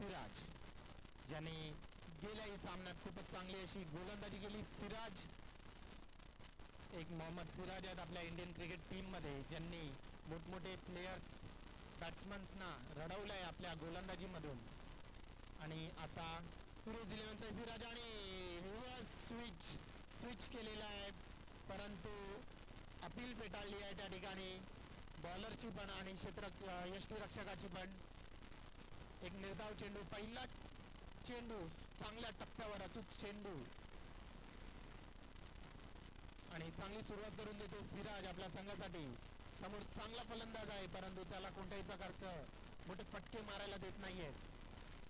सिराज, ज्याने गेल्याही सामन्यात खूपच चांगली अशी गोलंदाजी केली. सिराज एक मोहम्मद सिराज आहेत आपल्या इंडियन क्रिकेट टीममध्ये, ज्यांनी मोठमोठे प्लेयर्स बॅट्समन्सना रडवलं आहे आपल्या गोलंदाजीमधून. आणि आता फिरोज 11चा सिराज आणि रिव्हर्स स्विच केलेला आहे, परंतु अपील फेटाळली आहे त्या ठिकाणी बॉलरची पण आणि यष्टीरक्षकाची पण. एक निर्धाव चेंडू, पहिला चेंडू चांगल्या टप्प्यावर, अचूक चेंडू आणि चांगली सुरुवात करून देतो सिराज आपल्या संघासाठी. समोर चांगला फलंदाज आहे, परंतु त्याला कोणत्याही प्रकारचं मोठे फटके मारायला देत नाहीये.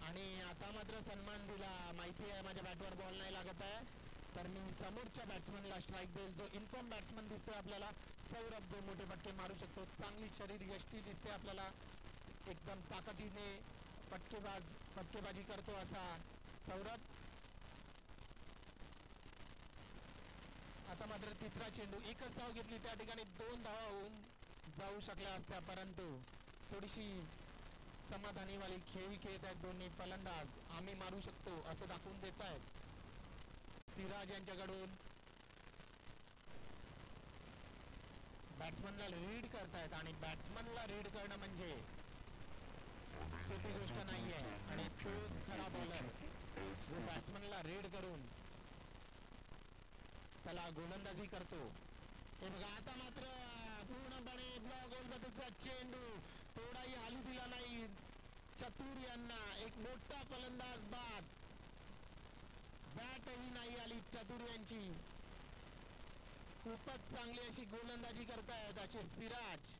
आणि आता मात्र सन्मान दिला, माहिती आहे माझ्या बॅटवर बॉल नाही लागत आहे, तर मी समोरच्या बॅट्समनला स्ट्राईक देईल. जो इन्फॉर्म बॅट्समन दिसतोय आपल्याला सौरभ, जो मोठे फटके मारू शकतो. चांगली शरीर यष्टी दिसते आपल्याला, एकदम ताकदीने फटकेबाजी करतो असा सौरभ. आता मात्र तिसरा चेंडू, एकच धाव घेतली, त्या ठिकाणी 2 धावा होऊन जाऊ शकल्या असत्या, परंतु थोडीशी समाधानीवाली खेळी खेळत आहेत दोन्ही फलंदाज. आम्ही मारू शकतो असं दाखवून देत आहेत सिराज यांच्याकडून. बॅट्समनला रीड करतायत आणि बॅट्समनला रीड करणं म्हणजे सोपी गोष्ट नाहीये. आणि तोच खरा बॉलर जो बॅट्समनला रीड करून त्याला गोलंदाजी करतो. हे बघा, आता मात्र पूर्णपणे गोलंदाजीचा चेंडू, थोडाही हालू दिला नाही चतुर यांना. एक मोठा फलंदाज बाद, बॅटही नाही आली चतुर यांची. खूपच चांगली अशी गोलंदाजी करतायत असे सिराज.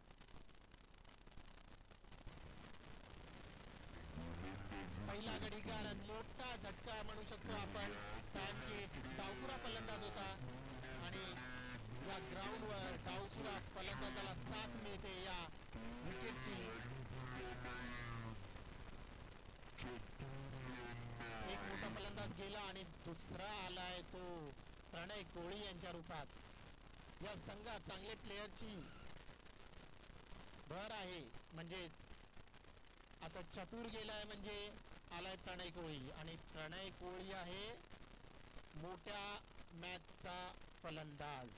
पहिला गडीकार मोठा झटका म्हणू शकतो आपण, कारण की डावखुरा फलंदाज होता आणि या ग्राउंडवर डावखुरा फलंदाजाला साथ मिळते या विकेटची. एक मोठा फलंदाज गेला आणि दुसरा आलाय तो प्रणय कोळी यांच्या रूपात. या संघात चांगले प्लेयरची भर आहे, म्हणजेच आता चतुर गेलाय म्हणजे आलाय प्रणय कोळी, आणि प्रणय कोळी आहे मोठ्या मॅचचा फलंदाज.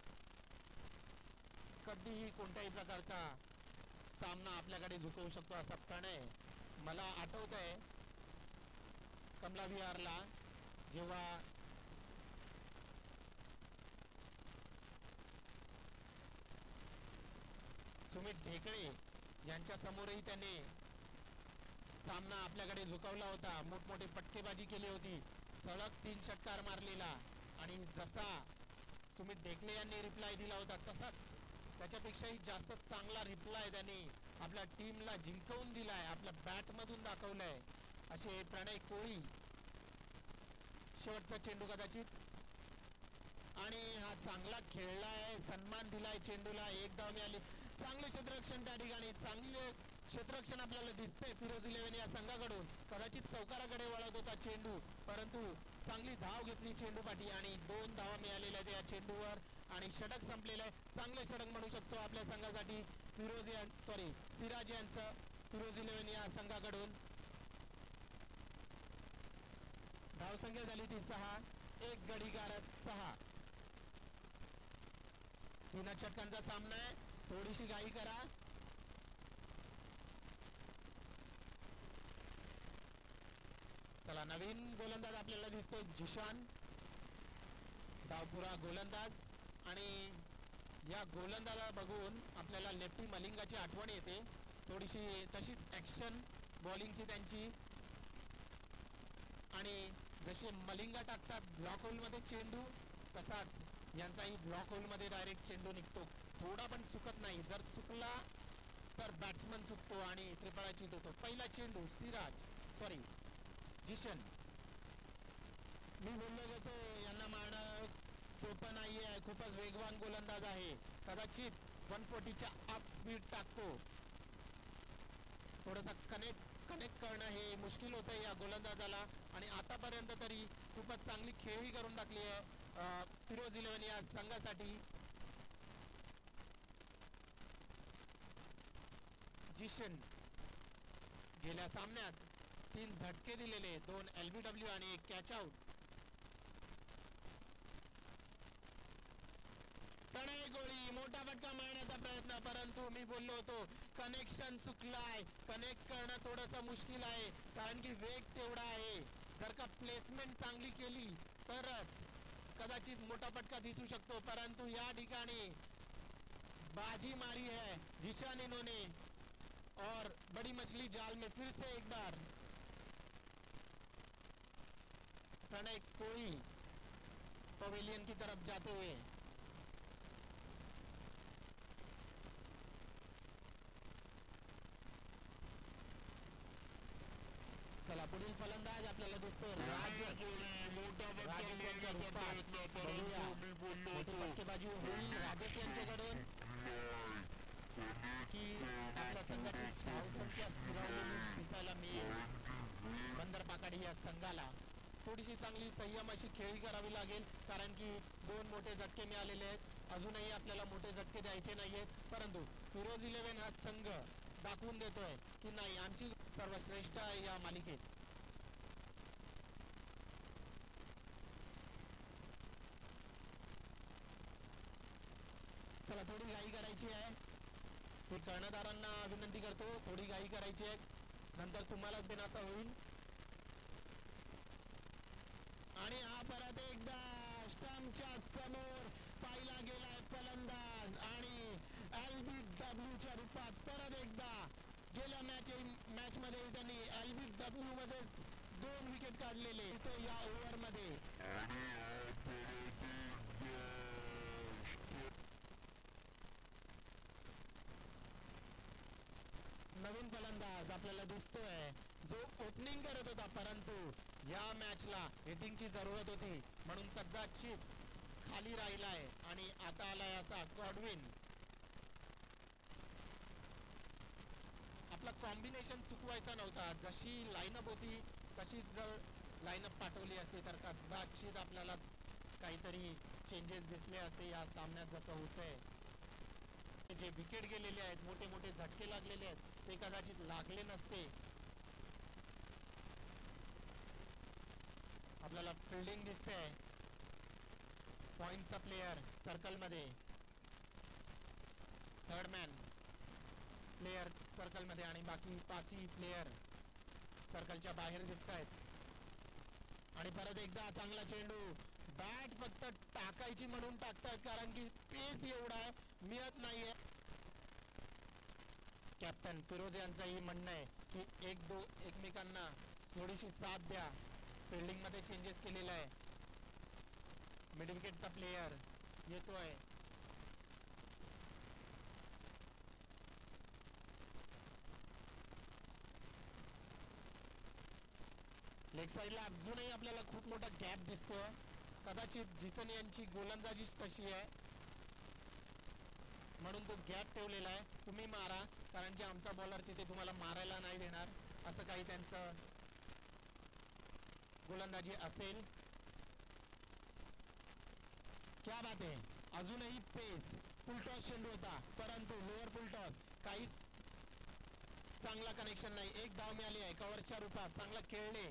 कधीही कोणत्याही प्रकारचा सामना आपल्याकडे झुकवू शकतो असा प्रणय. मला आठवत आहे कमला विहारला जेव्हा सुमित ढेकळे यांच्या समोरही त्याने सामना आपल्याकडे झुकवला होता, मोठमोठे फटकेबाजी केली होती, सलग 3 षटकार मारलेला. आणि जसा सुमित ढेकळे यांनी रिप्लाय दिला होता तसाच त्याच्यापेक्षाही जास्त चांगला रिप्लाय त्याने आपल्या टीमला जिंकवून दिलाय, आपल्या बॅटमधून दाखवलाय असे प्रणय कोळी. शेवटचा चेंडू कदाचित, आणि हा चांगला खेळलाय, सन्मान दिलाय चेंडूला. 1 धाव मिळाली. चांगले क्षेत्ररक्षण त्या ठिकाणी, चांगले क्षेत्ररक्षण आपल्याला दिसतंय फिरोज 11 या संघाकडून. कदाचित चौकाराकडे वळत होता चेंडू, परंतु चांगली धाव घेतली चेंडूपाठी आणि 2 धावा मिळालेल्या आहेत या चेंडूवर आणि षटक संपलेलं आहे. चांगले षटक म्हणू शकतो आपल्या संघासाठी सिराज यांचं फिरोज 11 या संघाकडून. धावसंख्या झाली ती 6, एक गडीगारत 6. 3 षटकांचा सामना आहे, थोडीशी घाई करा. चला, नवीन गोलंदाज आपल्याला दिसतो जिशान, डावपुरा गोलंदाज. आणि या गोलंदाजाला बघून आपल्याला लेफ्टी मलिंगाची आठवण येते, थोडीशी तशीच ॲक्शन बॉलिंगची त्यांची. आणि जसे मलिंगा टाकतात ब्लॉक होलमध्ये चेंडू, तसाच यांचाही ब्लॉक होलमध्ये डायरेक्ट चेंडू निघतो, थोडा पण चुकत नाही. जर चुकला तर बॅट्समन चुकतो आणि त्रिफळा चीट होतो. पहिला चेंडू जिशन. मी बोललो होतो यांना मारणं सोपं नाही आहे, खूपच वेगवान गोलंदाज आहे, कदाचित 140च्या अप स्पीड टाकतो. थोडासा कनेक्ट करणं हे मुश्किल होतं या गोलंदाजाला. आणि आतापर्यंत तरी खूपच चांगली खेळी करून टाकली आहे फिरोज 11 या संघासाठी. जिशन गेल्या सामन्यात 3 झटके दिलेले, 2 LBW आणि 1 कॅच आउट. प्रणय गोळी मोठा फटका मारण्याचा प्रयत्न, परंतु मी बोललो होतो कनेक्शन चुकलाय. कनेक्ट करणं थोडंसं मुश्किल आहे कारण की वेग तेवढा आहे. जर का प्लेसमेंट चांगली केली तरच कदाचित मोठा फटका दिसू शकतो, परंतु या ठिकाणी बाजी मारी है जिशान इन्होंने और बड़ी मछली जाल में फिर से एक बार प्रणय कोई पवेलियन की तरफ जाते हुए. चला पुढील फलंदाज आपल्याला दिसतो राजेश. राजेश यांच्या रूपात बघूया मोठी फटकेबाजी होईल राजेश यांच्याकडून की आपल्या संघाची धावसंख्या स्थिरावलेली दिसायला मिळेल. बंदर पाकाडी या संघाला थोडीशी चांगली संयम अशी खेळी करावी लागेल कारण की 2 मोठे झटके मिळालेले आहेत. अजूनही आपल्याला मोठे झटके द्यायचे नाहीयेत, परंतु फिरोज 11 हा संघ दाखवून देतोय की नाही आमची सर्वश्रेष्ठ आहे या मालिकेत. चला थोडी घाई करायची आहे. मी कर्णधारांना विनंती करतो थोडी घाई करायची आहे, नंतर तुम्हालाच बेनासा होईल. आणि हा परत एकदा स्टंपच्या समोर पाहिला गेलाय फलंदाज आणि LBW च्या रूपात परत एकदा गेल्या मॅच मध्ये त्यांनी LBW मध्ये 2 विकेट काढलेले तो या ओव्हर मध्ये. नवीन फलंदाज आपल्याला दिसतोय जो ओपनिंग करत होता, परंतु या मॅचला हिटिंगची जरूरत होती म्हणून कदाचित खाली राहिलाय आणि आता आलाय असा गॉडविन. आपला कॉम्बिनेशन चुकवायचा नव्हता. जशी लाईनअप होती तशीच जर लाईनअप पाठवली असती तर कदाचित आपल्याला काहीतरी चेंजेस दिसले असते या सामन्यात जसं होतंय. जे विकेट गेलेले आहेत मोठे मोठे झटके लागलेले आहेत ते कदाचित लागले नसते. आपल्याला फिल्डिंग दिसते पॉइंटचा प्लेयर सर्कल मध्ये, थर्ड मॅन प्लेयर सर्कल मध्ये आणि बाकी 5ही प्लेयर सर्कलच्या बाहेर दिसत आहेत. आणि परत एकदा चांगला चेंडू, बॅट फक्त टाकायची म्हणून टाकतात कारण की पेस एवढा मिळत नाहीये. कॅप्टन फिरोज यांचंही म्हणणं आहे की एकमेकांना थोडीशी साथ द्या. फिल्डिंग मध्ये चेंजेस केलेला आहे. मिड विकेटचा प्लेयर येतोय. लेग साईडला अजूनही आपल्याला खूप मोठा गॅप दिसतोय. कदाचित जिसन यांची गोलंदाजीच तशी आहे म्हणून तो गॅप ठेवलेला आहे. तुम्ही मारा कारण की आमचा बॉलर तिथे तुम्हाला मारायला नाही देणार असं काही त्यांचं गोलंदाजी असेल. क्या बात आहे. अजूनही पेस. फुलटॉस चेंडू होता परंतु लोअर फुलटॉस काहीच चांगला कनेक्शन नाही. एक धाव मिळाली आहे कव्हरच्या रूपात. चांगला खेळले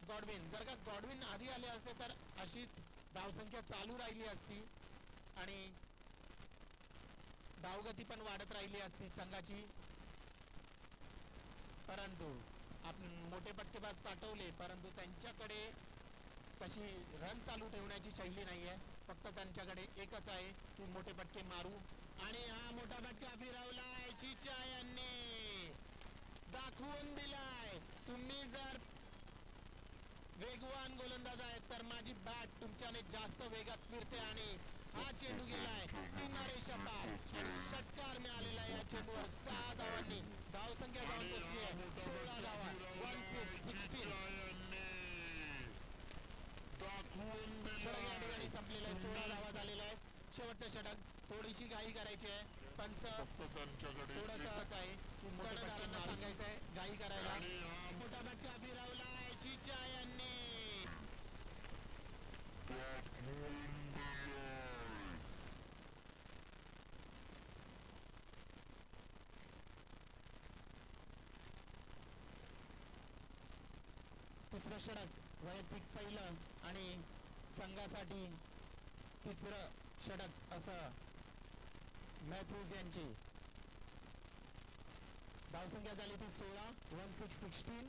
गॉडविन. जर का गॉडविन आधी आले असते तर अशीच धावसंख्या चालू राहिली असती आणि धावगती पण वाढत राहिली असती संघाची, परंतु आपण मोठे फटकेबाज पाठवले परंतु त्यांच्याकडे तशी रन चालू ठेवण्याची शैली नाहीये. फक्त त्यांच्याकडे एकच आहे की मोठे फटके मारू. आणि हा मोठा फटका फिरवलाय चिचा यांनी, दाखवून दिलाय तुम्ही जर वेगवान गोलंदाज आहेत तर माझी बॅट तुमच्याने जास्त वेगात फिरते. आणि हा चेंडू गेलाय सीमारेषा पार आणि षटकार मिळालेला या चेंडूवर. 6 धावांनी धावसंख्या जाऊन पोचली आहे 16 धावा. 16 षटक या ठिकाणी संपलेलं आहे. 16 धावा झालेल्या आहेत. शेवटचं षटक. थोडीशी घाई करायची आहे. पंच थोडंसंच आहे कर्णधारांना सांगायचं आहे घाई करायला. मोठा फटका फिरवलाय चिचा यांनी. तिसरं षटक वैयक्तिक पहिलं आणि संघासाठी तिसरं षटक असं महफूज यांची धावसंख्या झाली ती 16 16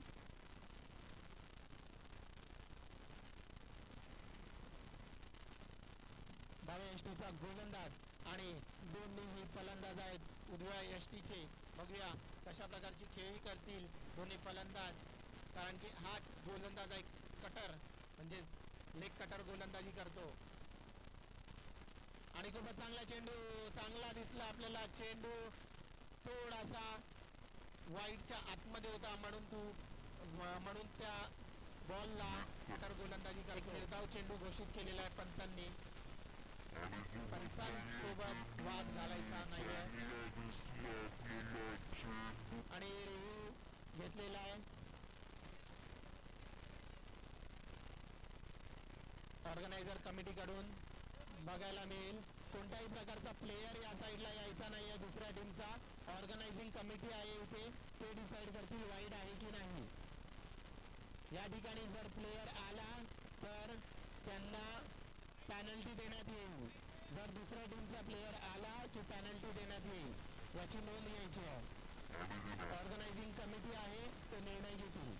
डाव्या यष्टीचा गोलंदाज आणि दोन्ही फलंदाज आहेत उजव्या यष्टीचे. बघूया कशा प्रकारची खेळी करतील दोन्ही फलंदाज, कारण की हा गोलंदाज आहे कटर म्हणजेच लेग कटर गोलंदाजी करतो. आणि खूपच चांगला चेंडू, चांगला दिसला आपल्याला चेंडू, थोडासा वाईटच्या आतमध्ये होता म्हणून त्या बॉलला कटर गोलंदाजी करतो. निर्धाव चेंडू घोषित केलेला आहे पंचांनी. पंचांसोबत वाद घालायचा नाहीये आणि रिव्ह्यू घेतलेला आहे. ऑर्गनायझर कमिटीकडून बघायला मिळेल कोणत्याही प्रकारचा प्लेयर या साईडला यायचा नाहीये दुसऱ्या टीमचा. ऑर्गनायझिंग कमिटी आहे इथे, ते डिसाईड करतील वाईड आहे की नाही. या ठिकाणी जर प्लेयर आला तर त्यांना पॅनल्टी देण्यात येईल. जर दुसऱ्या टीमचा प्लेयर आला की पॅनल्टी देण्यात येईल, याची नोंद घ्यायची आहे. ऑर्गनायझिंग कमिटी आहे ते निर्णय घेतील.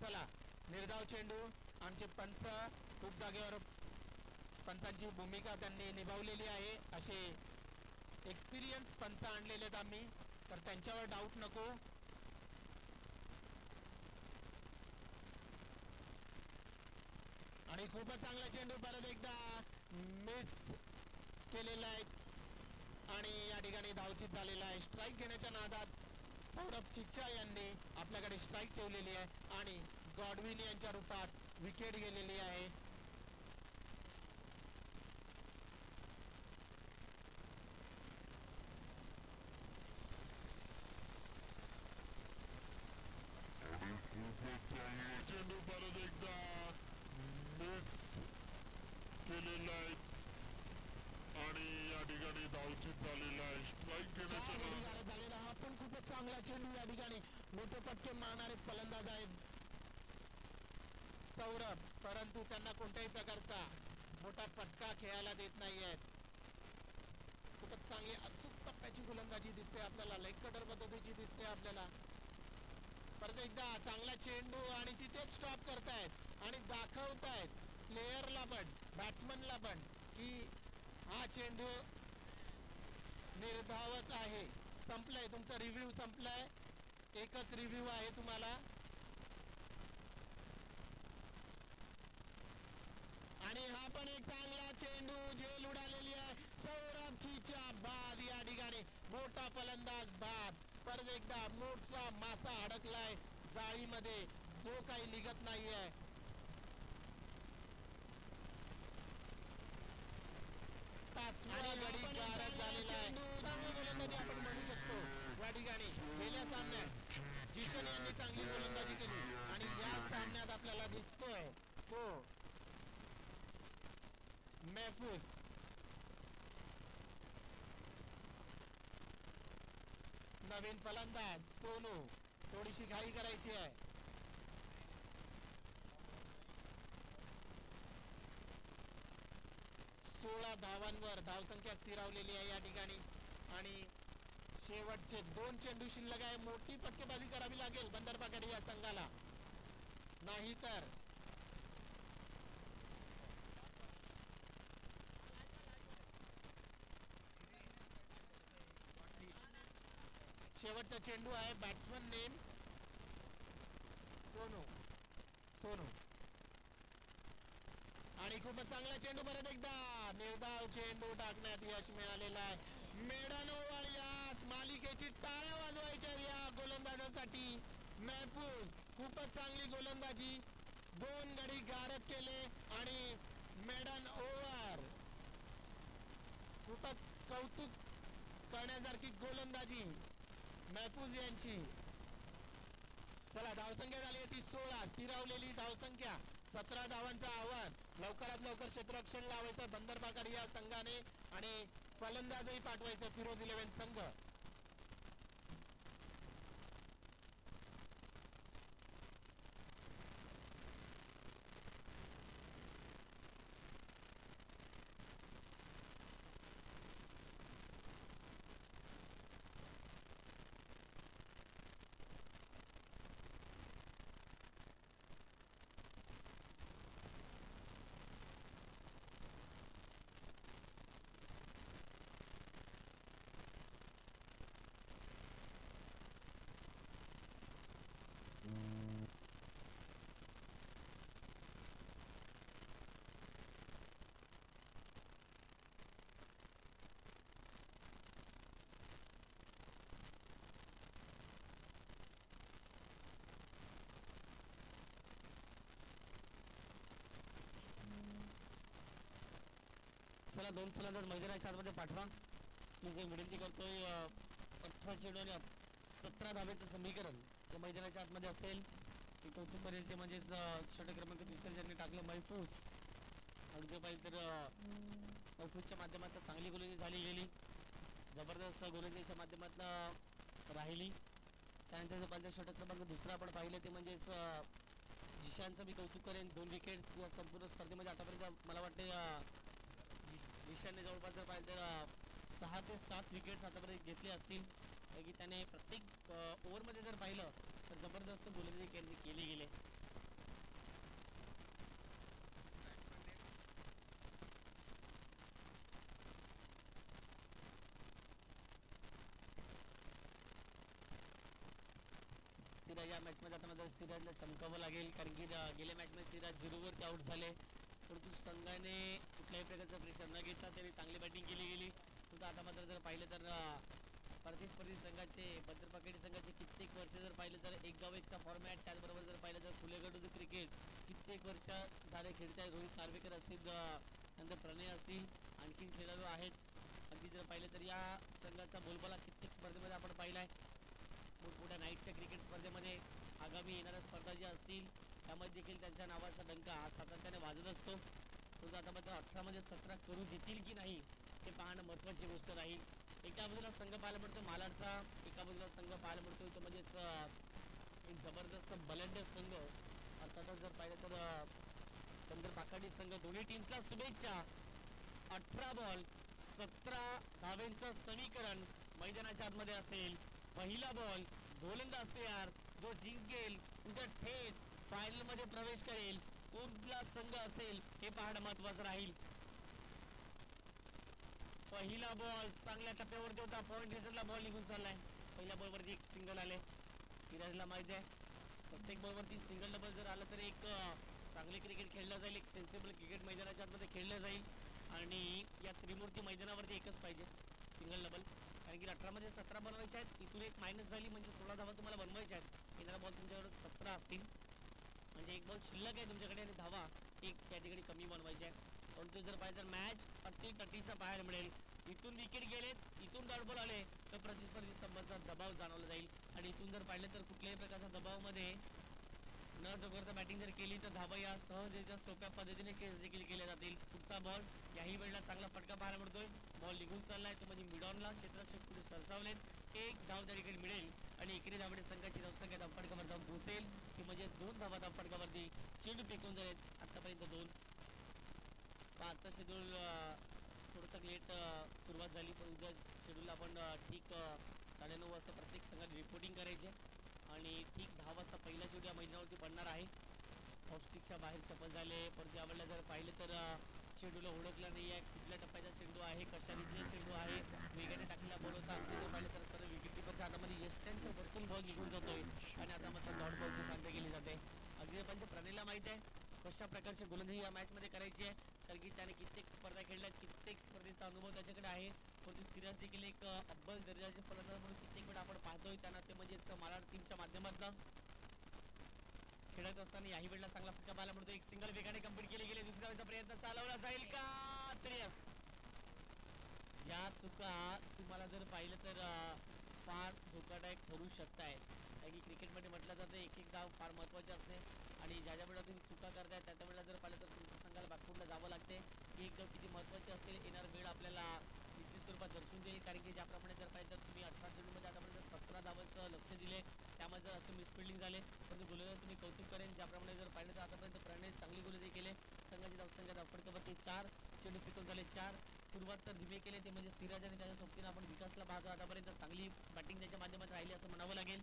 चला निर्धाव चेंडू. आमचे पंच खूप जागेवर पंचांची भूमिका त्यांनी निभावलेली आहे. असे एक्सपिरियन्स पंच आणलेले आहेत आम्ही, तर त्यांच्यावर डाऊट नको. आणि खूपच चांगला चेंडू परत एकदा मिस केलेला आहे आणि या ठिकाणी धावचित झालेला आहे. स्ट्राईक घेण्याच्या नादात सौरभ चिच्चा यांनी आपल्याकडे स्ट्राईक ठेवलेली आहे आणि गॉडविन यांच्या रूपात विकेट गेलेली आहे. चेंडू परत एकदा मिस केलेला आहे आणि या ठिकाणी धावचित झालेला आहे. स्ट्राईक झालेला हा पण खूपच चांगला चेंडू. या ठिकाणी मोठे फटके मारणारे फलंदाज आहेत सौरभ, परंतु त्यांना कोणत्याही प्रकारचा मोठा फटका खेळायला देत नाही आहेत. खूपच चांगली अचूक टप्प्याची गोलंदाजी दिसते आपल्याला, लेग कटर पद्धतीची दिसते आपल्याला. परत एकदा चांगला चेंडू आणि तिथेच स्टॉप करतायत आणि दाखवतायत प्लेयरला पण बॅट्समनला पण की हा चेंडू निर्धावच आहे. संपलाय तुमचा रिव्ह्यू, संपलाय. एकच रिव्ह्यू आहे तुम्हाला. आणि हा पण एक चांगला चेंडू, झेल उडालेली आहे सौरभचीच्या बाद. या ठिकाणी मोठा फलंदाज बाद. परत एकदा मोठा मासा अडकलाय जाळीमध्ये जो काही निघत नाहीये. पाचवा गडी गारद झालेला आहे. चांगली गोलंदाजी आपण म्हणू शकतो. या ठिकाणी गेल्या सामन्यात जिशन यांनी चांगली गोलंदाजी केली आणि या सामन्यात आपल्याला दिसतोय तो महफूज. नवीन फलंदाज सोनू, थोडीशी घाई करायची आहे. सोळा धावांवर धावसंख्या स्थिरावलेली आहे या ठिकाणी आणि शेवटचे 2 चेंडू शिल्लक आहे. मोठी फटकेबाजी करावी लागेल बंदरबागडी या संघाला, नाही तर शेवटचा चेंडू आहे. बॅट्समन नेम सोनू आणि खूपच चांगला चेंडू. परत एकदा निर्धाव चेंडू टाकण्यात यश मिळालेलं आहे. मेडन ओव्हर, या मालिकेची टाळ्या वाजवायच्या या गोलंदाजासाठी. महफूज खूपच चांगली गोलंदाजी, 2 गडी गारद केले आणि मेडन ओव्हर. खूपच कौतुक करण्यासारखी गोलंदाजी महफूज यांची. चला धावसंख्या झाली ती 16, स्थिरावलेली धावसंख्या. 17 धावांचं आव्हान लवकरात लवकर क्षेत्ररक्षण लावायचं बंदरबागडी या संघाने आणि फलंदाजही पाठवायचं फिरोज 11 संघ. चला 2 फलंदाज मैदानाच्या आतमध्ये पाठवा. मी जे विनंती करतोय 18 चेंडू आणि 17 धावेचं समीकरण ते मैदानाच्या आतमध्ये असेल ते कौतुक करेल. ते म्हणजेच षटक क्रमांक 3 ज्यांनी टाकलं महफूज. आणि ते पाहिजे तर महफूजच्या माध्यमातून चांगली गोलंदाजी झाली गेली, जबरदस्त गोलंदाजीच्या माध्यमातून राहिली. त्यानंतर जर पाहिजे षटक क्रमांक 2 आपण पाहिलं ते म्हणजेच जिशानचं मी कौतुक करेन. 2 विकेट्स या संपूर्ण स्पर्धेमध्ये आतापर्यंत मला वाटते जिशानने जवळपास जर पाहिजे तर 6 ते 7 विकेट्स आतापर्यंत घेतले असतील. की त्याने प्रत्येक ओव्हरमध्ये जर पाहिलं तर जबरदस्त गोलंदाजी केली गेली. सिराज या मॅचमध्ये आता मात्र सिराजला चमकावं लागेल, कारण की गेल्या मॅचमध्ये सिराज 0वरती आउट झाले. परंतु संघाने कुठल्याही प्रकारचं प्रेशर न घेता त्यांनी चांगली बॅटिंग केली गेली. परंतु आता मात्र जर पाहिलं तर प्रतिस्पर्धी संघाचे भद्रपाकेडी संघाचे कित्येक वर्ष जर पाहिलं तर एक गाव एकचा फॉर्मॅट, त्याचबरोबर जर पाहिलं तर फुलेगड क्रिकेट कित्येक वर्ष झाले खेळत आहेत. रोहित नार्वेकर असतील, नंतर प्रणय असतील, आणखी खेळाडू आहेत. अगदी जर पाहिलं तर या संघाचा बोलबाला कित्येक स्पर्धेमध्ये आपण पाहिला आहे. मोठमोठ्या नाईटच्या क्रिकेट स्पर्धेमध्ये आगामी येणाऱ्या स्पर्धा ज्या असतील त्यामध्ये देखील त्यांच्या नावाचा डंका हा सातत्याने वाजत असतो. परंतु आता मात्र 18मध्ये 17 करू देतील की नाही हे पाहणं महत्त्वाची गोष्ट राहील. एका बाजूला संघ पाहायला मिळतो मालाडचा, एका बाजूला संघ पाहायला मिळतो तो म्हणजेच एक जबरदस्त बलंड संघ. अर्थातच जर पाहिलं तर भद्रपाकाडी संघ. दोन्ही टीम्सला शुभेच्छा. 18 बॉल 17 धावेंचं समीकरण मैदानाच्या आतमध्ये असेल. पहिला बॉल गोलंदाज तयार, जो जिंकेल उद्या थेट फायनलमध्ये प्रवेश करेल कुठला संघ असेल हे पाहणं महत्वाचं राहील. पहिला बॉल चांगल्या टप्प्यावरती होता, पॉइंट रिझल्टला बॉल निघून चाललाय. पहिल्या बॉलवरती एक सिंगल आले. सिराजला माहिती आहे प्रत्येक बॉलवरती सिंगल डबल जर आलं तर एक चांगले क्रिकेट खेळलं जाईल, एक सेन्सिबल क्रिकेट मैदानाच्या आतमध्ये खेळलं जाईल. आणि या त्रिमूर्ती मैदानावरती एकच पाहिजे सिंगल डबल, कारण की 18मध्ये 17 बनवायचे आहेत. इथून एक मायनस झाली म्हणजे 16 धावा तुम्हाला बनवायच्या आहेत. येणारा बॉल तुमच्याकडे 17 असतील म्हणजे एक बॉल शिल्लक आहे तुमच्याकडे आणि धावा एक त्या ठिकाणी कमी बनवायच्या आहे. परंतु जर पाहिजे तर मॅच अटीतटीचा पाहायला मिळेल. इथून विकेट गेलेत, इथून डॉट बॉल आले तर प्रतिस्पर्धी संघाचा दबाव जाणवला जाईल. आणि इथून जर पाहिलं तर कुठल्याही प्रकारच्या दबावामध्ये न जोगरता बॅटिंग जर केली तर धावा या सहजरित्या सोप्या पद्धतीने चेस देखील केले जातील. पुढचा बॉल याही वेळेला चांगला फटका पाहायला मिळतोय. बॉल निघून चाललाय तो म्हणजे मिडॉनला, क्षेत्ररक्षक पुढे सरसावलेत. एक धाव त्या ठिकाणी मिळेल आणि एकेरी धावडे संघाची धावसंख्या धावफटकावर जाऊन पोहोचेल की म्हणजे 2 धावा धावफटकावरती चेंडू फेकून जाईल. आतापर्यंत 2. आजचा शेड्यूल थोडंसं लेट सुरुवात झाली, पण उद्या शेड्यूल आपण ठीक 9:30 वाजता प्रत्येक संघाने रिपोर्टिंग करायचे आणि ठीक 10 वाजता पहिला चेंडू या मैदानावरती पडणार आहे. ऑफस्टिकच्या बाहेर सफल झाले, पण ज्यावेळेला जर पाहिलं तर चेंडूला ओळखलं नाही आहे कुठल्या टप्प्याचा चेंडू आहे, कशा रीतीचा चेंडू आहे. वेगाने टाकलेला बॉल होता. अगदी जर पाहिलं तर सर्व विकेटकीपरच्या हातामध्ये यष्ट्यांच्या वरतून बॉल निघून जातोय आणि आता मात्र डॉट बॉलची सांगता केली जाते. अगदी पण प्रणयला माहिती आहे कशा प्रकारची गोलंदाजी या मॅचमध्ये करायची आहे, कारण की त्याने कित्येक स्पर्धा खेळल्या, कित्येक स्पर्धेचा अनुभव त्याच्याकडे आहे. परंतु सिराज देखील एक अव्वल दर्जाचे फलंदाज म्हणून कित्येक वेळा आपण पाहतोय त्यांना, ते म्हणजेच मालाड टीमच्या माध्यमातून खेळत असताना याही वेळेला चांगला फटका पाहायला मिळतो. एक सिंगल वेगाने कंप्लीट केली गेली. दुसऱ्या वेळेचा प्रयत्न चालवला जाईल का? त्रेस. या चुका तुम्हाला जर पाहिलं तर फार धोकादायक ठरू शकताय, कारण की क्रिकेटमध्ये म्हटलं जातं एक एक डाव फार महत्त्वाचे असते आणि ज्या ज्या वेळेला तुम्ही चुका करताय त्या त्या वेळेला जर पाहिलं तर तुमच्या संघाला बॅकफुटला जावं लागते. एक डाव किती महत्त्वाची असेल येणार वेळ आपल्याला निश्चित स्वरूपात दर्शवून देईल, कारण की ज्याप्रमाणे जर पाहिजे तर तुम्ही 18 चेंडूमध्ये आतापर्यंत 17 धावांचं लक्ष दिले, त्यामध्ये जर असे मिसफिल्डिंग झाले. परंतु गोलंदाजाचं मी कौतुक करेन, ज्याप्रमाणे जर पाहिलं तर आतापर्यंत प्रणय चांगली गोलंदाजी केले. संघाची धावसंख्या धावफटकावरती 4 चेंडू फेकून झाले 4. सुरुवात तर धीमे केले ते म्हणजे सिराज आणि त्याच्या सोबतीनं आपण विकासला पाहतो. आतापर्यंत चांगली बॅटिंग त्याच्या माध्यमात राहिली असं म्हणावं लागेल.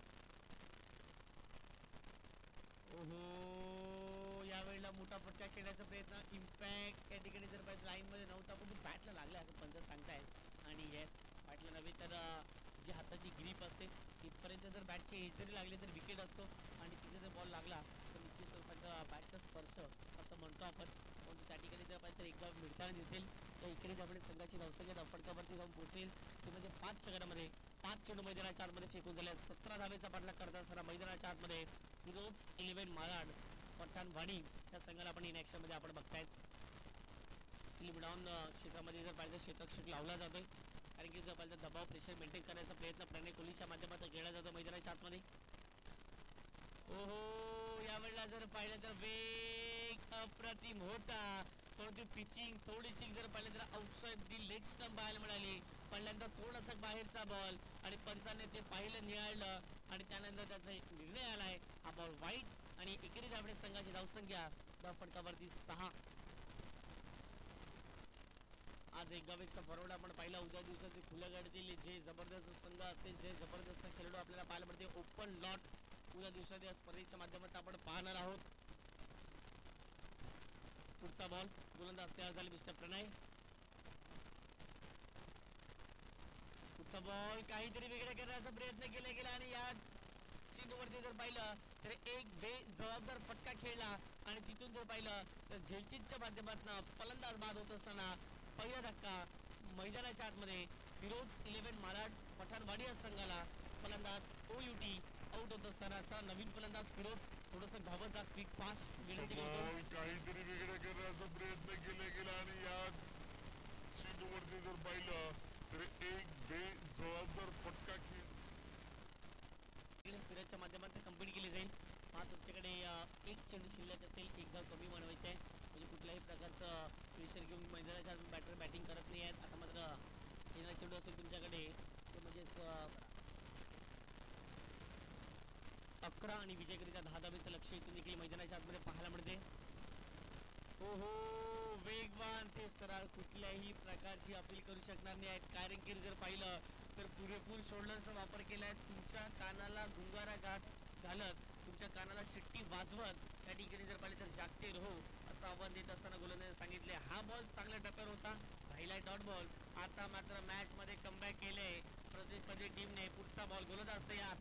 ओहो, यावेळेला मोठा फटका खेळण्याचा प्रयत्न, इम्पॅक्ट त्या ठिकाणी जर पाहिजे लाईनमध्ये नव्हता पण तो बॅटला लागला असं पंच सांगतायत. आणि येस, बॅटला नव्हे तर जी हाताची ग्रीप असते तिथपर्यंत जर बॅटची एज जरी लागली तर विकेट असतो आणि तिथे जर बॉल लागला तर निश्चित स्वरूपात बॅटचा स्पर्श असं म्हणतो आपण. परंतु त्या ठिकाणी जर पाहिजे तर एकदा मिळताना दिसेल तर इकडे त्यामुळे संघाची धावसंख्या धावफटकावरती जाऊन पोहोचेल. ते म्हणजे 5 चेंडूमध्ये 5 चेंडू मैदानाच्या आतमध्ये फेकून झाले. 17 धावेचा पाठलाग करत असताना मैदानाच्या आतमध्ये फिरोज 11 मालाड पठाणवाडी या संघाला आपण इन ॲक्शनमध्ये आपण बघतायत. स्लिप डाऊन क्षेत्रामध्ये जर पाहिलं क्षेत्ररक्षक लावला जातोय, कारण की जर पाहिलं दबाव प्रेशर मेंटेन करण्याचा प्रयत्न प्रणय कोहलीच्या माध्यमातून केला जातो मैदानाच्या आतमध्ये. ओहो, यावेळेला जर पाहिलं तर वेग अप्रतिम होता, परंतु पिचिंग थोडीशी जर पाहिलं तर आउटसाइड दी लेग स्टंप पाहायला मिळाली. पहिल्यांदा थोडासा बाहेरचा बॉल आणि पंचाने ते पाहिलं, निहाळलं आणि त्यानंतर त्याचा एक निर्णय आलाय. हा बॉल वाईट आणि एकेरीत आपल्या संघाची धावसंख्या फटकावरती 6. आज एक गावेचा फॉरवर्ड आपण पाहिला. उद्या दिवसाचे खुल्या गाडीतील जे जबरदस्त संघ असतील, जे जबरदस्त खेळाडू आपल्याला पाहायला मिळते. ओपन लॉट उद्या दिवसात या स्पर्धेच्या माध्यमातून आपण पाहणार आहोत. पुढचा बॉल गोलंदाज तयार झाले मिस्टर प्रणय. पुढचा बॉल काहीतरी वेगळं करण्याचा प्रयत्न केला गेला आणि या चेंडूवरती जर पाहिलं तर एक बेजबाबदार फटका खेळला आणि तिथून जर पाहिलं तर झेलचितच्या माध्यमातून फलंदाज बाद होत असताना पहिला धक्का मैदानाच्या आतमध्ये फिरोज 11 मालाड पठाणवाडी या संघाला. फलंदाज ओयुटी आउट होत असतानाचा नवीन फलंदाज फिरोज थोडस धावत जा, क्विक फास्ट विनंती करतो. काहीतरी वेगळं करण्याचा प्रयत्न केला गेला आणि या चेंडूवरती जर पाहिलं तर एक बेजबाबदार फटका सिराजच्या माध्यमातून कंप्लीट केली जाईल. हा तुमच्याकडे एक चेंडू शिल्लक असेल, एक धाव कमी बनवायचे आहे, म्हणजे कुठल्याही प्रकारचं प्रेशर घेऊन मैदानाच्या बॅटर बॅटिंग करत नाही आहेत. आता मात्र येणारा चेंडू असेल तुमच्याकडे ते म्हणजेच 11 आणि विजयकरिता 10 धावेचं लक्ष इथून देखील मैदानाच्या आतमध्ये पाहायला मिळते. ओहो, वेगवान ते स्तरावर कुठल्याही प्रकारची अपील करू शकणार नाही आहेत, कारण की जर पाहिलं तर पुरेपूर शोल्डरचा वापर केला आहे. तुमच्या कानाला गुंगारा घालत, तुमच्या कानाला शिट्टी वाजवत त्या ठिकाणी जर पाहिलं तर जागते रहो असं आव्हान देत असताना गोलंदाजाने सांगितले. हा बॉल चांगल्या टप्प्यावर होता, राहिलाय डॉट बॉल. आता मात्र मॅच मध्ये कमबॅक केले प्रदेश टीमने. पुढचा बॉल गोलंदाज तयार.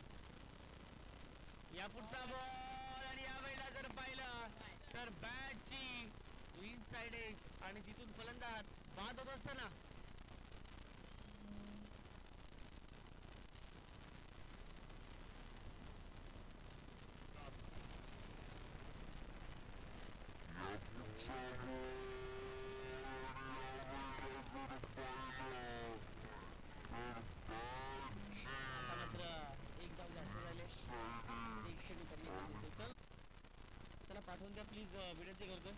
या पुढचा बॉल आणि यावेळेला जर पाहिलं तर बॅटची इनसाइड एज आणि तिथून फलंदाज बाद होत असताना पाठवून द्या प्लीज, विनंती करतो.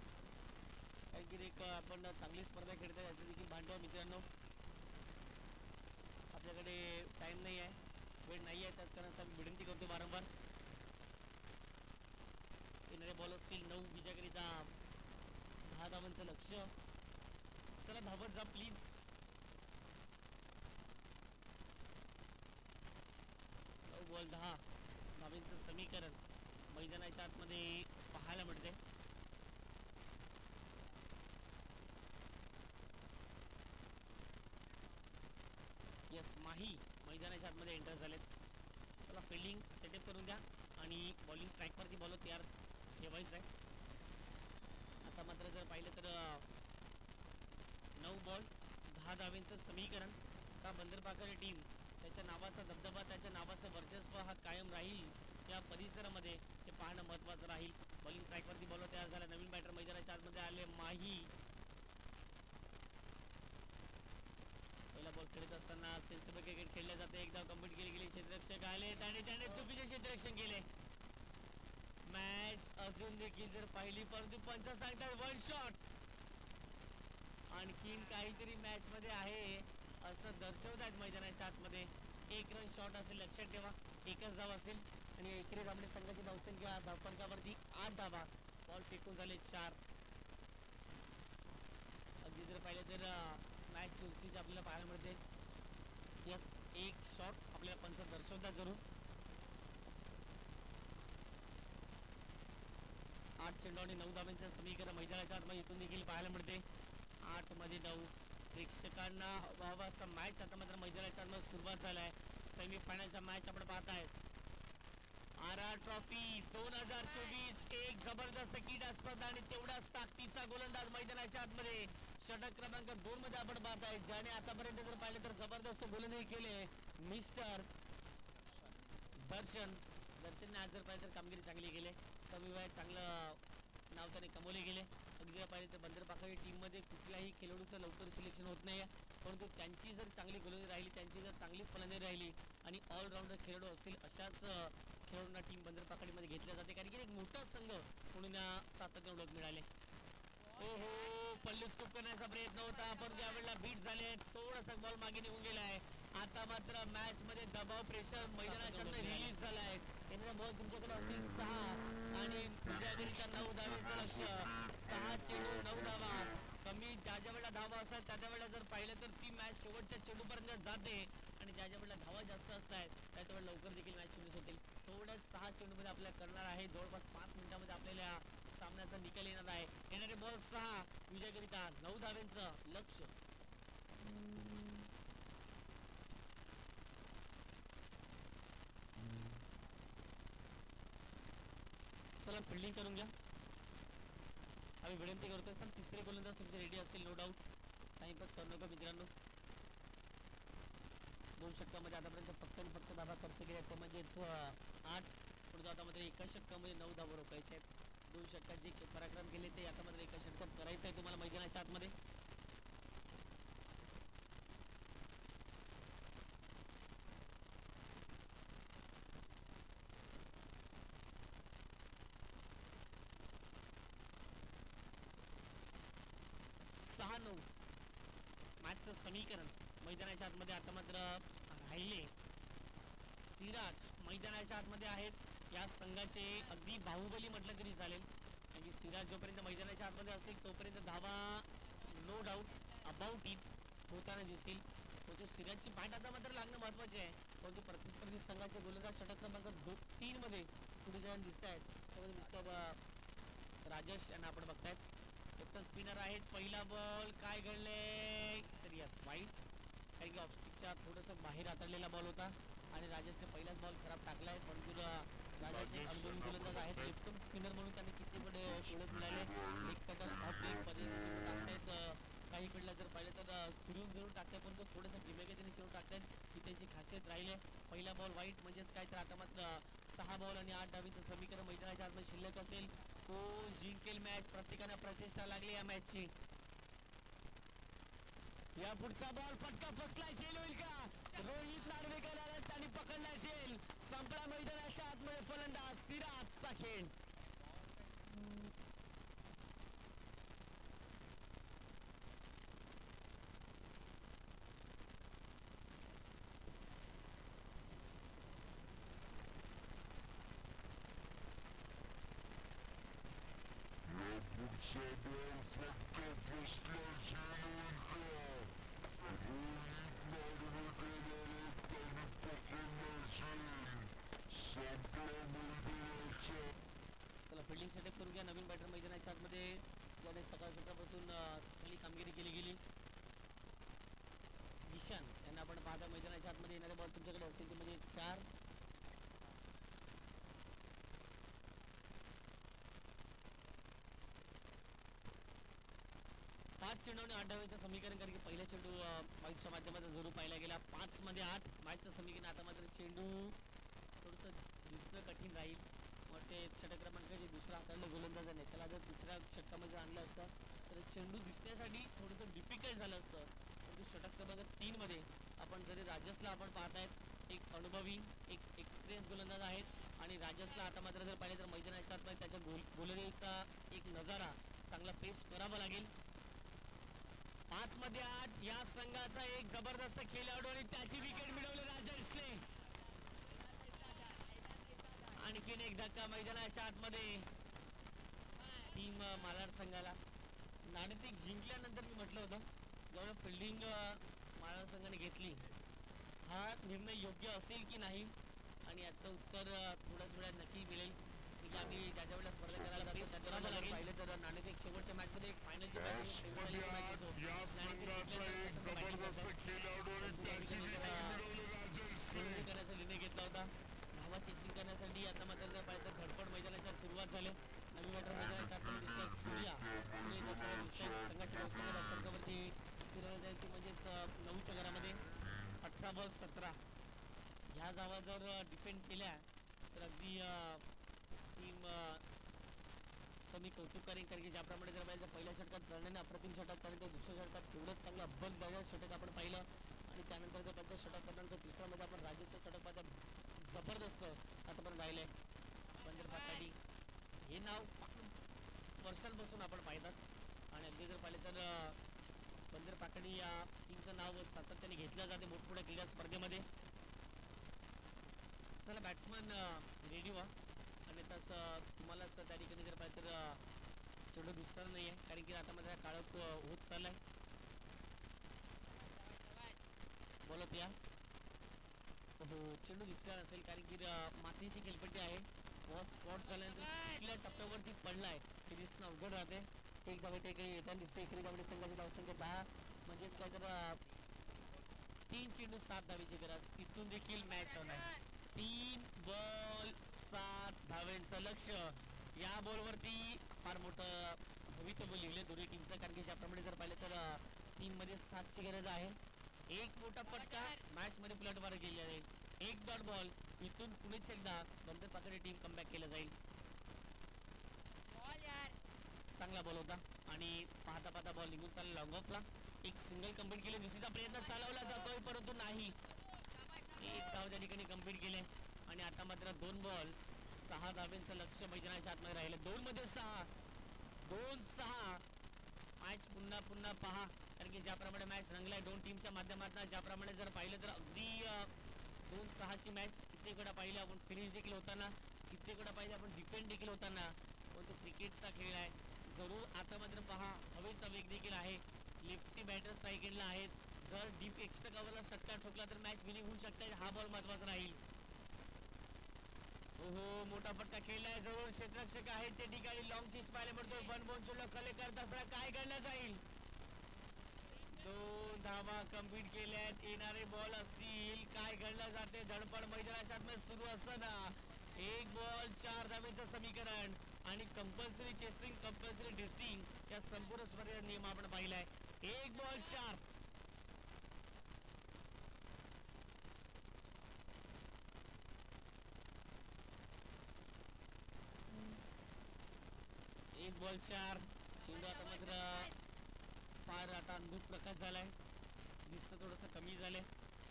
कारण की एक आपण चांगली स्पर्धा खेळतोय असं देखील भांडव मित्रांनो. आपल्याकडे टाइम नाही आहे, वेळ नाही आहे, त्याच कारणासाठी विनंती करतो वारंवार. येणारे बॉल असतील 9 विजयाकरिता 10 धावांचं लक्ष. चला धावत जा प्लीज. 9 बॉल 10 धावांचं समीकरण मैदानाच्या आतमध्ये पाहायला मिळते. यस, माही मैदानाच्या आतमध्ये एंटर झालेत. चला फिल्डिंग सेटअप करून द्या आणि बॉलिंग ट्रॅकवरती बॉल तयार ठेवायचं आहे. आता मात्र जर पाहिलं तर 9 बॉल 10 धावेंचं समीकरण. का बंदरपाकर टीम त्याच्या नावाचा दबदबा, त्याच्या नावाचं वर्चस्व हा कायम राहील या परिसरामध्ये, हे पाहणं महत्त्वाचं राहील. बॉलिंग ट्रॅकवरती बॉलर तयार झाला. नवीन बॅटर मैदानाच्या आतमध्ये आले माही. पहिला बॉल खेळत असताना सेन्सिबल क्रिकेट खेळले जाते. एकदा कंप्लीट केली गेली. क्षेत्ररक्षक आले आणि त्याने चुकीचे क्षेत्ररक्षण केले. मॅच अजून देखील जर पाहिली परंतु पंच सांगतात 1 शॉट. आणखीन काहीतरी मॅच मध्ये आहे असं दर्शवतात मैदानाच्या आतमध्ये. 1 रन शॉट असेल, लक्षात ठेवा. एकच धाव असेल आणि एकेरीत आपल्या संघाची धावसंख्या धावफलकावरती 8 धावा. बॉल फेकून झाले 4. अगदी जर पाहिलं तर मॅच चुरशीची आपल्याला पाहायला मिळते. यस, 1 शॉट आपल्याला पंच दर्शवतात जरूर. 8 चेंडू आणि 9 धावांचं समीकरण मैदानाच्या आतमध्ये इथून देखील पाहायला मिळते. 8 मध्ये 9. प्रेक्षकांना व्हावा असा मॅच आता मात्र मैदानाच्या आतमध्ये सुरुवात झालाय. सेमीफायनलचा मॅच आपण पाहताय. RR trophy 2024. एक जबरदस्त क्रीडा स्पर्धा आणि तेवढाच ताकदीचा गोलंदाज मैदानाच्या आतमध्ये. षटक क्रमांक 2 मध्ये आपण पाहताय, ज्याने आतापर्यंत जर पाहिलं तर जबरदस्त गोलंदाजी केले मिस्टर दर्शनने आज जर पाहिलं तर कामगिरी चांगली केली. कमी वयात चांगलं नाव त्याने कमवले गेले. अगदी जर पाहिजे तर बंदरपाखा टीममध्ये कुठल्याही खेळाडूचं लवकर सिलेक्शन होत नाही परंतु त्यांची जर चांगली गोलंदाजी राहिली त्यांची जर चांगली फलंदाजी राहिली आणि ऑलराऊंडर खेळाडू असतील अशाच खेळाडूंना टीम बंदरपाखाडीमध्ये घेतल्या जाते कारण की एक मोठा संघ म्हणून सातत्याने ओळख मिळाले. ओहो पल्लू स्कूप करण्याचा प्रयत्न होता पण त्यावेळेला बीट झाले थोडासा बॉल मागे निघून गेलाय. आता मात्र मॅच मध्ये दबाव प्रेशर मैदानाच्या रिलीज झालाय. येणारा बॉल तुमच्याकडे असेल 6 आणि विजयाकरिता 9 धावेचं लक्ष. 6 चेंडू 9 धावा कमी ज्या वेळेला धावा असतात त्या वेळेला जर पाहिलं तर ती मॅच शेवटच्या चेंडूपर्यंत जाते आणि ज्या वेळेला धावा जास्त असतात त्या वेळेला लवकर देखील मॅच फिनिश होतील. थोड्याच 6 चेंडूमध्ये आपल्याला करणार आहे जवळपास 5 मिनिटांमध्ये आपल्याला सामन्याचा निकाल येणार आहे. येणारे बॉल 6 विजयाकरिता 9 धावेचं लक्ष. चला फिल्डिंग करून घ्या. आम्ही विनंती करतोय सर तिसरे गोलंदाज तुमचे रेडी असतील नो डाऊट. टाइमपास करू नका मित्रांनो. 2 षटकामध्ये आतापर्यंत फक्त आणि फक्त धावा करते गेल्या तो म्हणजेच 8 पुढे आता मध्ये एका षटकामध्ये 9 धावा रोखायचे आहेत. 2 षटकात जे पराक्रम केले ते आता मध्ये एका षटकात करायचं आहे तुम्हाला मैदानाच्या आतमध्ये. मॅचचं समीकरण मैदानाच्या आतमध्ये आता मात्र राहिले. सिराज मैदानाच्या आतमध्ये आहेत. या संघाचे अगदी बाहुबली म्हटलं तरी चालेल कारण की सिराज जोपर्यंत मैदानाच्या आतमध्ये असतील तोपर्यंत धावा नो डाऊट अबाउट इट होताना दिसतील. परंतु सिराजची बॅट आता मात्र लागणं महत्वाचे आहे. परंतु प्रतिस्पर्धी संघाचे गोलंदाज षटक क्रमांक 3 मध्ये पुढे जाऊन दिसत आहेत. त्यामध्ये मिस्टर राजेश यांना आपण बघतायत. कॅप्टन स्पिनर आहेत. पहिला बॉल काय घडले तर यस वाईट कारण की ऑफस्टिकच्या थोडंसं बाहेर हाताळलेला बॉल होता आणि राजेशने पहिलाच बॉल खराब टाकलाय. परंतु राजेश एक अनुभवी गोलंदाज आहेत. लेफ्ट स्पिनर म्हणून त्यांना किती पुढे ओळख मिळाले. लेग कटर ऑफ लेग पद्धतीने टाकतायत. काही कडला जर पाहिलं तर फिरून फिरून टाकतात परंतु थोडंसं डिमेगतीने चिरून टाकतात ही त्यांची खासियत राहिले. पहिला बॉल वाईट म्हणजेच काय तर आता मात्र 6 बॉल आणि 8 धावींचं समीकरण मैदानाच्या आतमध्ये शिल्लक असेल. कोण जिंकेल मॅच प्रतिष्ठा लागली या मॅचची. या पुढचा बॉल फटका फसलाय झेल होईल का. रोहित नार्वेकर आला त्यांनी पकडला झेल. संपला मैदानाच्या आतमध्ये फलंदाज सिराजचा खेळ. चला फिल्डिंग सेटअप करून घ्या. नवीन बॅटर मैदानाच्या आतमध्ये ज्याने सकाळपासून चांगली कामगिरी केली गेली दिशान यांना आपण पाहता मैदानाच्या आतमध्ये येणारे बॉल तुमच्याकडे असतील ते म्हणजे 4 5 चेंडू आणि 8 धावेचं समीकरण कारण की पहिला चेंडू वाईटच्या माध्यमातून जरूर पाहिला गेला. 5 मध्ये 8 मॅचचं समीकरण. आता मात्र चेंडू थोडंसं दिसणं कठीण राहील. मग ते षटक क्रमांक जे दुसरा हाताळलं गोलंदाजाने त्याला जर तिसऱ्या षटकामध्ये आणलं असतं तर चेंडू दिसण्यासाठी थोडंसं डिफिकल्ट झालं असतं. परंतु षटक क्रमांक 3 मध्ये आपण जरी राजसला आपण पाहतायत एक अनुभवी एक एक्सपिरियन्स गोलंदाज आहेत आणि राजसला आता मात्र जर पाहिलं तर मैदानाच्या आतमध्ये त्याच्या गोलंदाजीचा एक नजारा चांगला पेश करावा लागेल. 5 मध्ये 8 या संघाचा एक जबरदस्त खेळाडू आणि त्याची विकेट मिळवली राजेशने. आणखीन एक धक्का मैदानाच्या आतमध्ये टीम मालाड संघाला. नाणेफेक जिंकल्यानंतर मी म्हटलं होतं जेव्हा फिल्डिंग मालाड संघाने घेतली हा निर्णय योग्य असेल की नाही आणि याचं उत्तर थोड्याच वेळात नक्की मिळेल. की आम्ही ज्याच्या वेळेला स्पर्धा करायला जातो पाहिलं तर नाणेफेक शेवटच्या मॅच मध्ये एक फायनलची या संघाचा एक जबरदस्त खेळाडू आणि त्याची करण्याचा निर्णय घेतला होता. धावा चेसिंग करण्यासाठी आता मात्र जर पाहिलं तर धडपड मैदानाच्या सुरुवात झाली. नवीन बॅटर मैदानाच्या आतमध्ये दिसतात सूर्या पुणे जसं दिसतात संघाच्या संपर्कावरती स्थिर ती म्हणजेच 9च्या घरामध्ये 18 बॉल 17 ह्या धावा जर डिपेंड केल्या तर अगदी टीम त्याचं मी कौतुक करेन, कारण की ज्याप्रमाणे जर पाहिजे पहिल्या षटकात करण्याने अप्रतिम षटक कारण तर दुसऱ्या षटकात तेवढंच चांगलं अब्बल जागा षटक आपण पाहिलं आणि त्यानंतर जर पाहिजे षटक करणार तिसऱ्यामध्ये आपण राज्याच्या षटक पाहिजे जबरदस्त आतापर्यंत राहिलंय. बंदर पाकाडी हे नाव वर्षांपासून आपण पाहतात आणि अगदी जर पाहिले तर बंदर पाकाडी या टीमचं नाव सातत्याने घेतलं जाते मोठमोठ्या क्रीडा स्पर्धेमध्ये. चला बॅट्समन रेडी व्हा आणि तसं तुम्हालाच त्या ठिकाणी जर पाहिजे तर चेंडू दिसणार नाही आहे कारण की आता माझा काळ होत चाललाय. बोलत या हो चेंडू दिसला नसेल कारण की मातीची खेळपट्टी आहे. बॉल स्पॉट झाल्यानंतर कुठल्या टप्प्यावरती पडलाय हे दिसणं अवघड राहते. एक धावे टेकडी येताना दिसते इकडे धावडी संघाची धावसंख्या 10 म्हणजेच काय तर 3 चेंडू 7 धावेची गरज. इथून देखील मॅच होणार 3 बॉल 7 धावेंचं लक्ष्य. या बॉलवरती फार मोठं भवितव्य लिहिले दोन्ही टीमचं कारण की ज्याप्रमाणे जर पाहिलं तर 3 मध्ये 7 ची गरज आहे. एक मोठा फटका मॅच मध्ये पलटवार केली आहे. एक डॉट बॉल इथून पुणेच एकदा बंदर पाकडे टीम कमबॅक केलं जाईल. चांगला बॉल होता आणि पाहता पाहता बॉल निघून चालला लॉंग ऑफला. एक सिंगल कंप्लीट केले दुसरीचा प्रयत्न चालवला जातोय परंतु नाही. एक धाव त्या ठिकाणी कंप्लीट केले आणि आता मात्र 2 बॉल 6 धावेंचं लक्ष मैदानाच्या आतमध्ये राहिलं. 2 मध्ये 6 2-6 मॅच पुन्हा पुन्हा पहा कारण की ज्याप्रमाणे मॅच रंगलाय दोन टीमच्या माध्यमातून ज्याप्रमाणे जर पाहिलं तर अगदी 2-6 ची मॅच कित्येक वेळा पाहिली आपण फिनिश देखील होताना कित्येक वेळा पाहिजे आपण डिफेंड देखील होताना. पण तो क्रिकेटचा खेळ आहे. जरूर आता मात्र पहा हवेचा वेग देखील आहे. लेफ्टी बॅटर स्ट्राईक एंडला आहेत. जर डीप एक्स्ट्रा कव्हरला षटकार ठोकला तर मॅच विनिंग होऊ शकते. हा बॉल महत्वाचा राहील. हो मोठा फटका खेळलाय जवळ क्षेत्ररक्षक आहेत ते ठिकाणी लॉंग चीज पाहायला मिळतोय. 1 बॉल चुल्ला खले करत असताना काय घडलं जाईल. 2 धावा कंप्लीट केल्यात. येणारे बॉल असतील काय घडलं जाते धडपड मैदानाच्या आतमध्ये सुरू असताना 1 बॉल 4 धावेचं समीकरण आणि कंपल्सरी चेसिंग कंपल्सरी ड्रेसिंग या संपूर्ण स्पर्धेचा नियम आपण पाहिलाय. 1 बॉल 4 1 बॉल 4 चेंडू आता मात्र फार आता अंधूक प्रकाश झालाय दिसतं थोडंसं कमी झालंय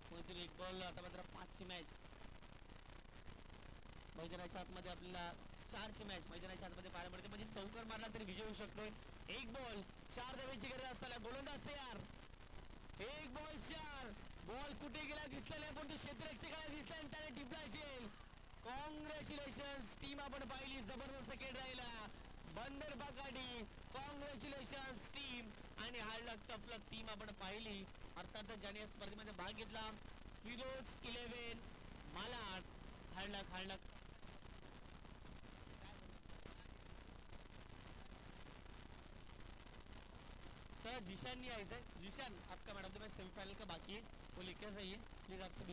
म्हणून 1 बॉल आता मात्र 5 ची मॅच मैदानाच्या आतमध्ये आपल्याला 4 ची मॅच मैदानाच्या आतमध्ये पाहायला मिळते म्हणजे चौकार मारला तरी विजय होऊ शकतोय. 1 बॉल 4 धावेची गरज असताना गोलंदाज तयार. 1 बॉल 4 बॉल कुठे गेला दिसला नाही पण तो क्षेत्ररक्षकाला दिसला आणि त्याने टिपला असेल. कॉंग्रॅच्युलेशन्स टीम आपण पाहिली जबरदस्त खेळ राहिला बंदर पाकाडी. कॉंग्रॅच्युलेशन्स टीम आणि हार्डलक टफलक टीम आपण पाहिली. अर्थातच ज्याने या स्पर्धेमध्ये भाग घेतला फिरोज 11 मालाड. हार्डलक हार्डलक सर जिशान नहीं आई सर. जिशान आपका मैडम तो मैं सेमीफाइनल का बाकी है वो लेकर जाइए प्लीज आपसे